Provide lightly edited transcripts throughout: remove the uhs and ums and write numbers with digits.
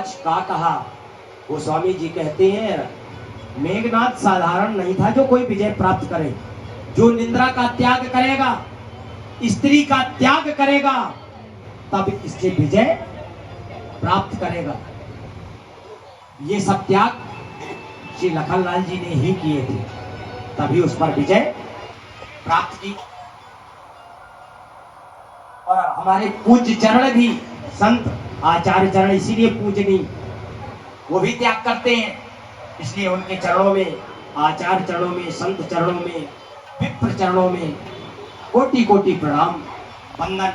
महाराज का कहा। गोस्वामी जी कहते हैं मेघनाद साधारण नहीं था जो कोई विजय प्राप्त करे। जो निंद्रा का त्याग करेगा, स्त्री का त्याग करेगा, तब इससे विजय प्राप्त करेगा। ये सब त्याग श्री लखनलाल जी ने ही किए थे, तभी उस पर विजय प्राप्त की। और हमारे पूज्य चरण भी, संत आचार्य चरण इसीलिए पूजनीय, वो भी त्याग करते हैं, इसलिए उनके चरणों में, आचार्य चरणों में, संत चरणों में, विप्र चरणों में कोटि कोटि प्रणाम वंदन।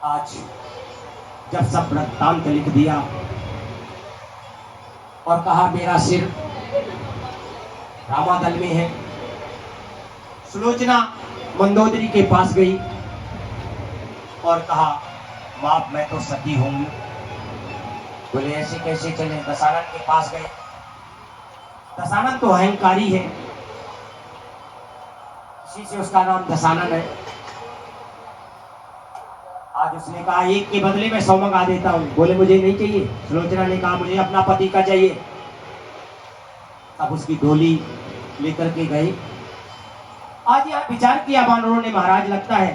आज जब सब वृत्तांत लिख दिया और कहा मेरा सिर रामादल में है, सुलोचना मंदोदरी के पास गई और कहा बाप मैं तो सती होंगी। बोले ऐसे कैसे चले? दशानन के पास गए। दशानन तो अहंकारी है, इसी से उसका नाम दशानन है। आज उसने कहा एक के बदले में 100 मंगा देता हूं। बोले मुझे नहीं चाहिए। सुलोचना ने कहा मुझे अपना पति का चाहिए। अब उसकी डोली लेकर के गए। आज यहां विचार किया वानरों ने, महाराज लगता है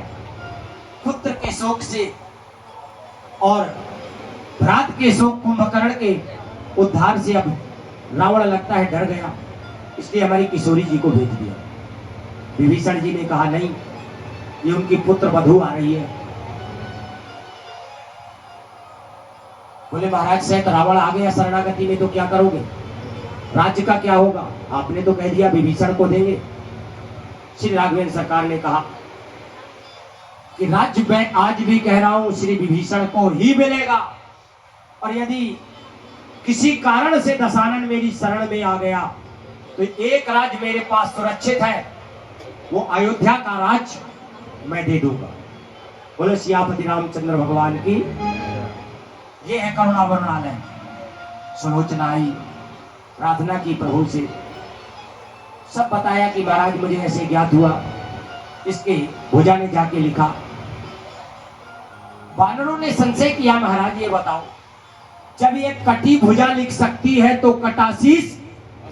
पुत्र के शोक से और भ्रात के शोक कुंभकर्ण के उद्धार से अब रावण लगता है डर गया, इसलिए हमारी किशोरी जी को भेज दिया। विभीषण जी ने कहा नहीं, ये उनकी पुत्र वधू आ रही है। बोले महाराज सहित रावण आ गया शरणागति में तो क्या करोगे? राज्य का क्या होगा? आपने तो कह दिया विभीषण को देंगे। श्री राघवेंद्र सरकार ने कहा कि राज्य मैं आज भी कह रहा हूं श्री विभीषण को ही मिलेगा, और यदि किसी कारण से दशानन मेरी शरण में आ गया तो एक राज्य मेरे पास सुरक्षित है, वो अयोध्या का राज्य मैं दे दूंगा। बोले सियापति रामचंद्र भगवान की। ये है करुणा वर्णालय। सुलोचना आई, प्रार्थना की प्रभु से, सब बताया कि महाराज मुझे ऐसे ज्ञात हुआ। इसके भुजा ने जाके लिखा। वानरों ने संशय किया महाराज ये बताओ, जब ये कटी भुजा लिख सकती है तो कटाशीस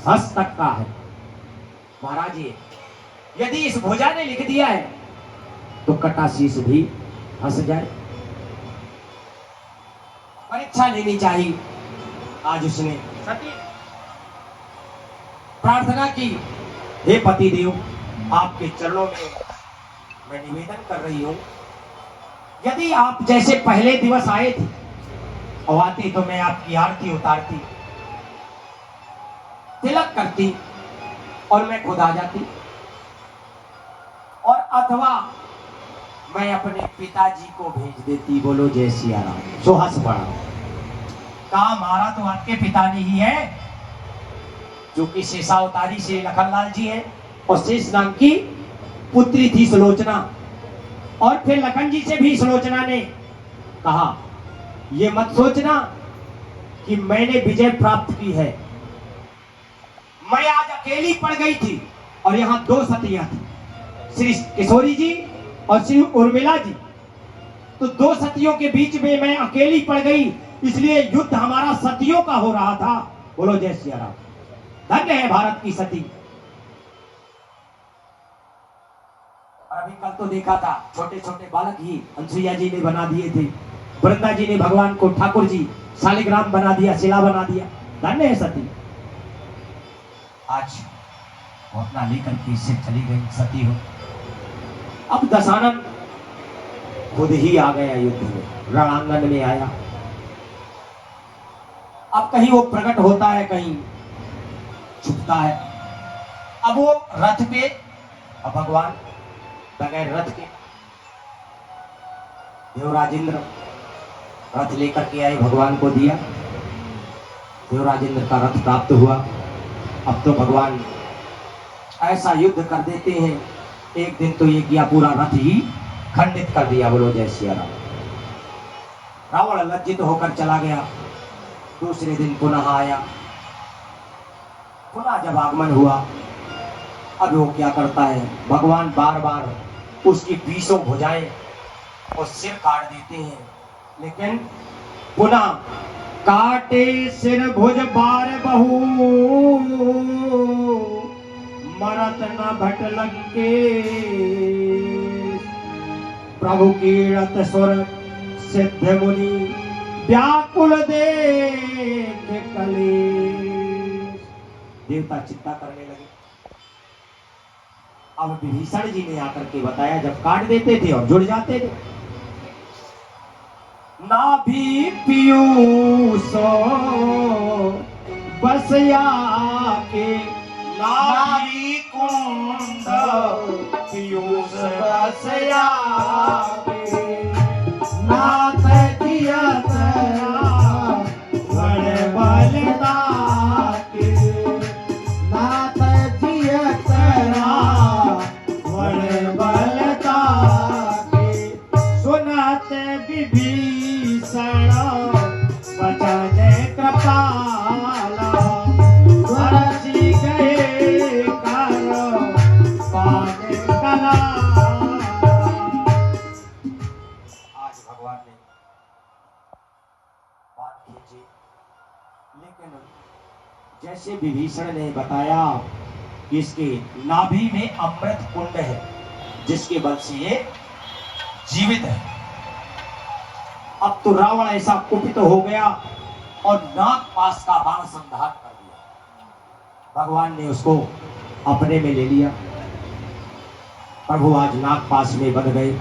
हस्त तक का है। महाराज ये यदि इस भुजा ने लिख दिया है तो कटाशीस भी हंस जाए। परीक्षा लेनी चाहिए। आज उसने सती प्रार्थना की, हे पति देव आपके चरणों में मैं निवेदन कर रही हूं, यदि आप जैसे पहले दिवस आए थे और आती तो मैं आपकी आरती उतारती, तिलक करती और मैं खुद आ जाती, और अथवा मैं अपने पिताजी को भेज देती। बोलो जय सिया राम। सो हंस पड़ा। कहा मारा तो आपके पिता ने ही है, जो कि शेषावतारी श्री लखनलाल जी है, और शेष नाम की पुत्री थी सुलोचना। और फिर लखन जी से भी सुलोचना ने कहा ये मत सोचना कि मैंने विजय प्राप्त की है, मैं आज अकेली पड़ गई थी और यहां 2 सतियां थी, श्री किशोरी जी और श्री उर्मिला जी। तो 2 सतियों के बीच में मैं अकेली पड़ गई, इसलिए युद्ध हमारा सतियों का हो रहा था। बोलो जय सिया राम। धन्य है भारत की सती। और अभी कल तो देखा था छोटे छोटे बालक ही अनसुईया जी ने बना दिए थे, वृंदा जी ने भगवान को ठाकुर जी शालिग्राम बना दिया, शिला बना दिया। धन्य है सती। आज वो अपना लेकर के इससे चली गई सती हो। अब दशानन खुद ही आ गया युद्ध में, रणांगन में आया। अब कहीं वो प्रकट होता है, कहीं छुपता है। अब वो रथ पे, अब भगवान बगैर रथ के, देवराजेंद्र रथ लेकर के आए, भगवान को दिया। देवराजेंद्र का रथ प्राप्त हुआ। अब तो भगवान ऐसा युद्ध कर देते हैं, एक दिन तो ये किया पूरा रथ ही खंडित कर दिया। बोलो जय सिया राम। रावण लज्जित होकर चला गया। दूसरे दिन पुनः आया। पुनः जब आगमन हुआ, अब वो क्या करता है, भगवान बार बार उसकी 20 भुजाएं और सिर काट देते हैं, लेकिन पुनः काटे सिर भुज बार बहु, मरत न भट लंके। प्रभु कीरत सुर सिद्ध मुनि, व्याकुल देख कलेश। देवता चिंता करने लगे। अब विभीषण जी ने आकर के बताया, जब काट देते थे और जुड़ जाते थे। नाभि पीयूष बसया के, नाभि कुंड पीयूष बसया के, नाथ जियत बड़ बलदा के, नाथ जियत बड़ बलदा के। सुनत विभीषण वचन कृपाला, बरसी गए कर पान कला। आज भगवान ने बात खींची, लेकिन जैसे विभीषण ने बताया कि इसके नाभि में अमृत कुंड है, जिसके बल से ये जीवित है। अब तो रावण ऐसा कुपित हो गया और नागपाश का बाण संधान कर दिया। भगवान ने उसको अपने में ले लिया। प्रभु आज नागपाश में बंध गए।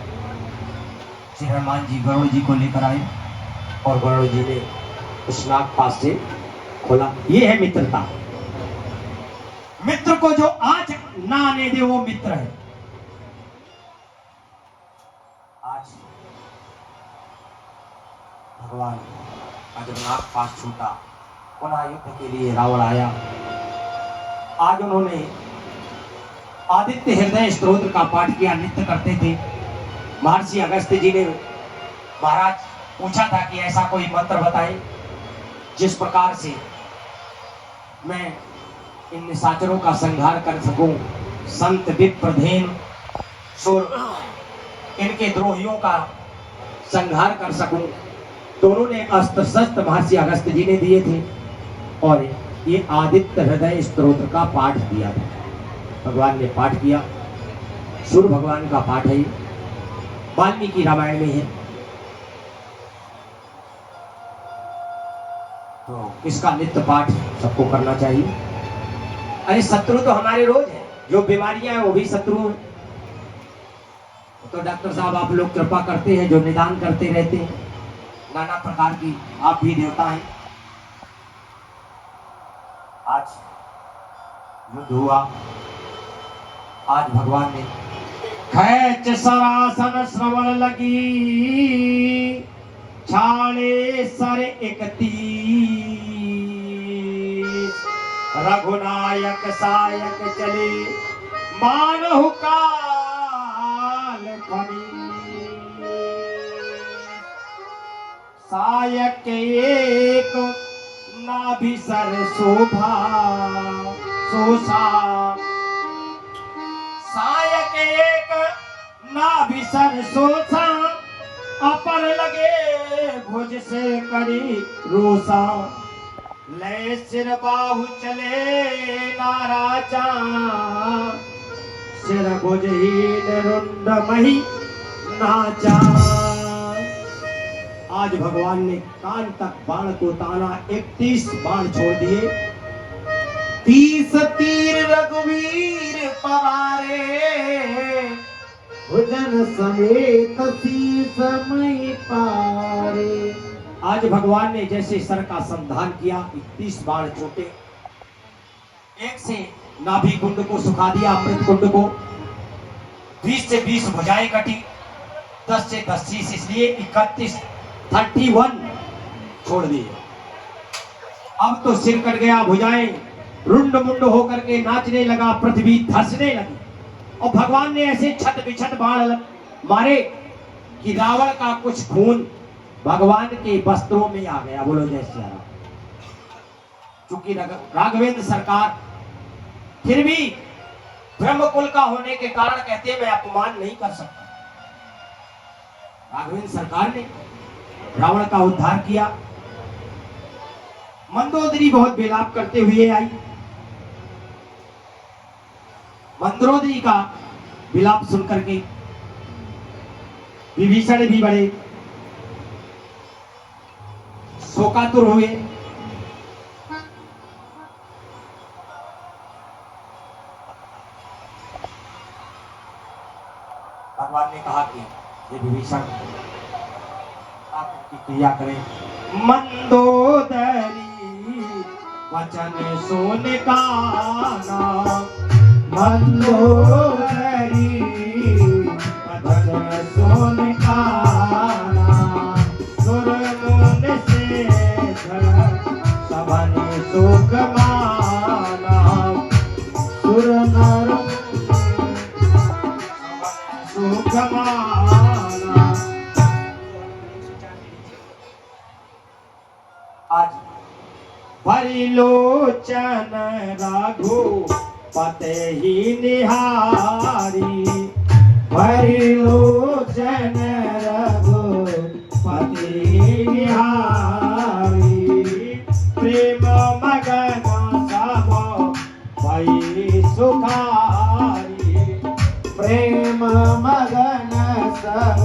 श्री हनुमान जी गरुड़ जी को लेकर आए और गरुड़ जी ने उस नागपाश से खोला। ये है मित्रता। मित्र को जो आज ना आने दे वो मित्र है। आज भगवान का जब नागपाश छूटा, पुनः युद्ध के लिए रावण आया। आज उन्होंने आदित्य हृदय स्तोत्र का पाठ किया, नित्य करते थे। महर्षि अगस्त्य जी ने महाराज पूछा था कि ऐसा कोई मंत्र बताए जिस प्रकार से मैं इन निशाचरों का संहार कर सकूं, संत विप्रधेन सुर इनके द्रोहियों का संहार कर सकूं। तो उन्होंने अस्त्र शस्त्र महर्षि अगस्त्य जी ने दिए थे और ये आदित्य हृदय स्तोत्र का पाठ दिया था। भगवान ने पाठ किया। सूर्य भगवान का पाठ है, वाल्मीकि रामायण में है। तो इसका नित्य पाठ सबको करना चाहिए। अरे शत्रु तो हमारे रोज है, जो बीमारियां हैं वो भी शत्रु हैं। तो डॉक्टर साहब आप लोग कृपा करते हैं, जो निदान करते रहते हैं नाना प्रकार की, आप भी देवता हैं। आज युद्ध हुआ। आज भगवान ने खैच सरासन श्रवण लगी, छाड़े सर एक तीर, रघुनायक सायक चले, मानहु काल फनी। सायक एक नाभि सर शोभा सोसा, सायक एक नाभि सर सोसा, अपर लगे भुज से करी रोसा। ले सिर बाहु चले नाराजा, सिर भुजहीन रुंड मही नाचा। आज भगवान ने कान तक बाण को ताना, 31 बाण छोड़ दिए। 30 तीर रघुवीर पवारे, भुजन समेत शीस मही पारे। आज भगवान ने जैसे सर का संधान किया, 31 बाण छोटे। एक से नाभि कुंड को सुखा दिया, अमृत कुंड को। 20 से 20 भुजाएं कटी, 10 से 10 शीश, इसलिए 31 छोड़ दिए। अब तो सिर कट गया, भुजाएं रुंड मुंड होकर के नाचने लगा, पृथ्वी धंसने लगी। और भगवान ने ऐसे छत बिछत बाण मारे कि रावण का कुछ खून भगवान के वस्त्रों में आ गया। बोलो जय श्री राम। चूंकि राघवेंद्र सरकार फिर भी ब्रह्मकुल का होने के कारण कहते हैं मैं अपमान नहीं कर सकता। राघवेंद्र सरकार ने रावण का उद्धार किया। मंदोदरी बहुत विलाप करते हुए आई। मंदोदरी का विलाप सुनकर के विभीषण भी बड़े शोकातुर हुए। भगवान ने कहा कि ये विभीषण आपकी क्रिया करें। मंदोदरी वचन सुन काना, मंदोदरी वचन सुन काना, सुर मुन से सबन सुख माना, सुर नर सुख माना। आज परिलोचन राघु पते ही निहारी, परिलोचन रघुपति निहारी, प्रेम मगन सब भई सुखारी, प्रेम मगन सब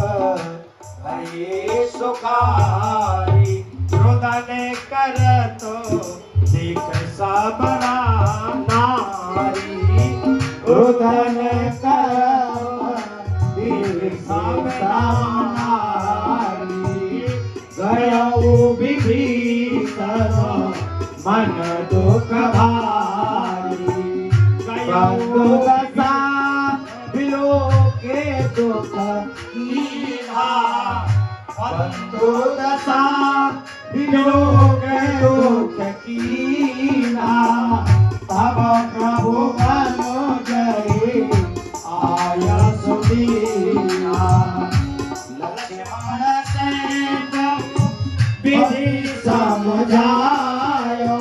भई सुखारी, रुदन कर तो देख सब नारी, रुदन कर सब नारी, गयऊ विभीषण मन दुख भारी, गयऊ दशा विलोके दुख कीन्हा, बंधु दशा विलोके दुख कीन्हा, तब प्रभु मनोजय आय सुदीना, लक्ष्मण से विधि समझायो,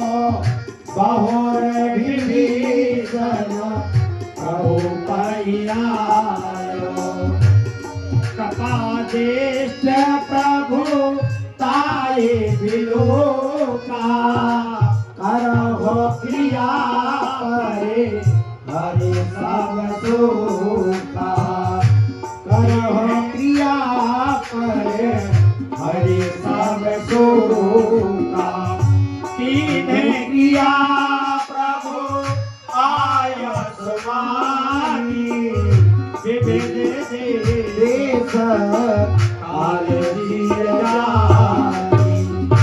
बहुर विभीषण प्रभु पैयायो, कृपादेश प्रभु ताये विलोका, करहो क्रिया परे हरे सब सुखा, करहो क्रिया परे हरे सब सुखा, कीन्हे क्रिया प्रभु आय सुमानी, विविध देश काल दिय जानी,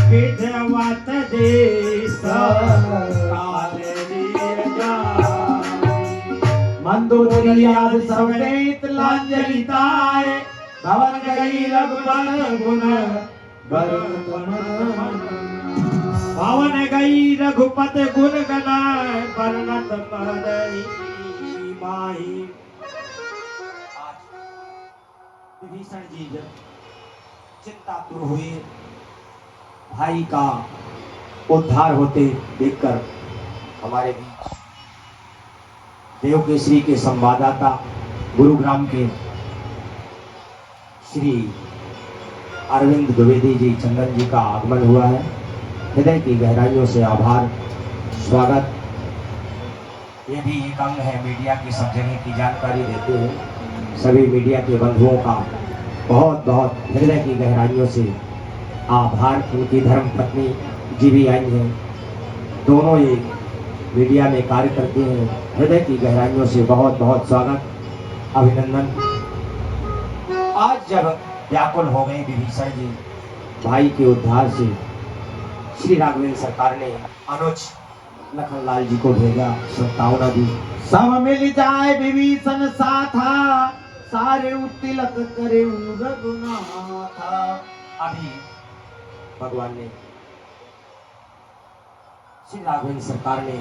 विधवत देश काल दिय जानी। मंदोदरी आदि समेत लांजलिताए, भवन गई रघुपत गुण भवन गई रघुपत गुण गनाए, वर्णत मदई माही। विभीषण जी जब चिंतातुर हुए, भाई का उद्धार होते देखकर हमारे बीच देवकेसरी के संवाददाता गुरुग्राम के श्री अरविंद द्विवेदी जी चंदन जी का आगमन हुआ है। हृदय की गहराइयों से आभार, स्वागत। ये भी एक अंग है मीडिया की, सब जगह की जानकारी देते हैं। सभी मीडिया के बंधुओं का बहुत बहुत हृदय की गहराइयों से आभार। उनकी धर्म पत्नी जी भी आई हैं, दोनों ये मीडिया में कार्य करते हैं। हृदय की गहराइयों से बहुत बहुत स्वागत, अभिनंदन। आज जब व्याकुल हो गए विभीषण जी भाई के उद्धार से, श्री राघवेंद्र सरकार ने अनुज लखनलाल जी को भेजा, संतावना दी। सब मिल जाए विभीषण साथा, सारे तिलक करे रघुनाथा। अभी भगवान ने, श्री राघवेंद्र सरकार ने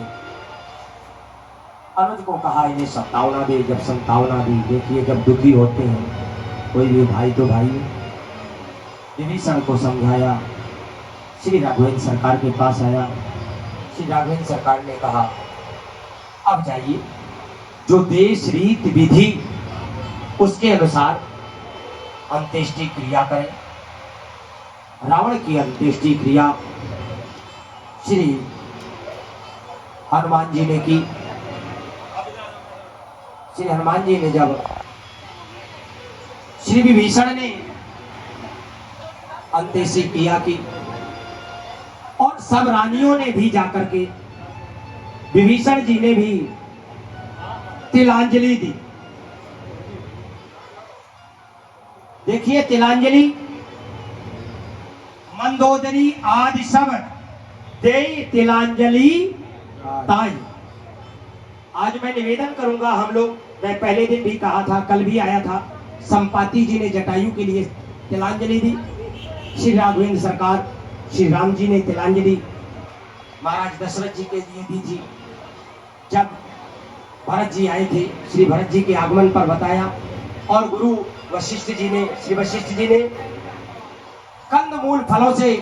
अनुज को कहा इन्हें संतावना दे। जब संतावना दी, देखिए जब दुखी होते हैं कोई भी भाई तो भाई, विभीषण को समझाया। श्री राघवेंद्र सरकार के पास आया। श्री राघवेंद्र सरकार ने कहा अब जाइए, जो देश रीत विधि उसके अनुसार अंत्येष्टि क्रिया करें। रावण की अंत्येष्टि क्रिया श्री हनुमान जी ने की। श्री हनुमान जी ने जब श्री विभीषण ने अंत्येष्टि क्रिया की और सब रानियों ने भी जाकर के विभीषण जी ने भी तिलांजलि दी। देखिए तिलांजलि मंदोदरी आदि सब दे तिलांजलि ताई। आज मैं निवेदन करूंगा, हम लोग, मैं पहले दिन भी कहा था, कल भी आया था, संपाति जी ने जटायु के लिए तिलांजलि दी, श्री राघवेंद्र सरकार श्री राम जी ने तिलांजलि महाराज दशरथ जी के लिए दी थी। जब भरत जी आए थे, श्री भरत जी के आगमन पर बताया, और गुरु वशिष्ठ जी ने, श्री वशिष्ठ जी ने कंदमूल फलों से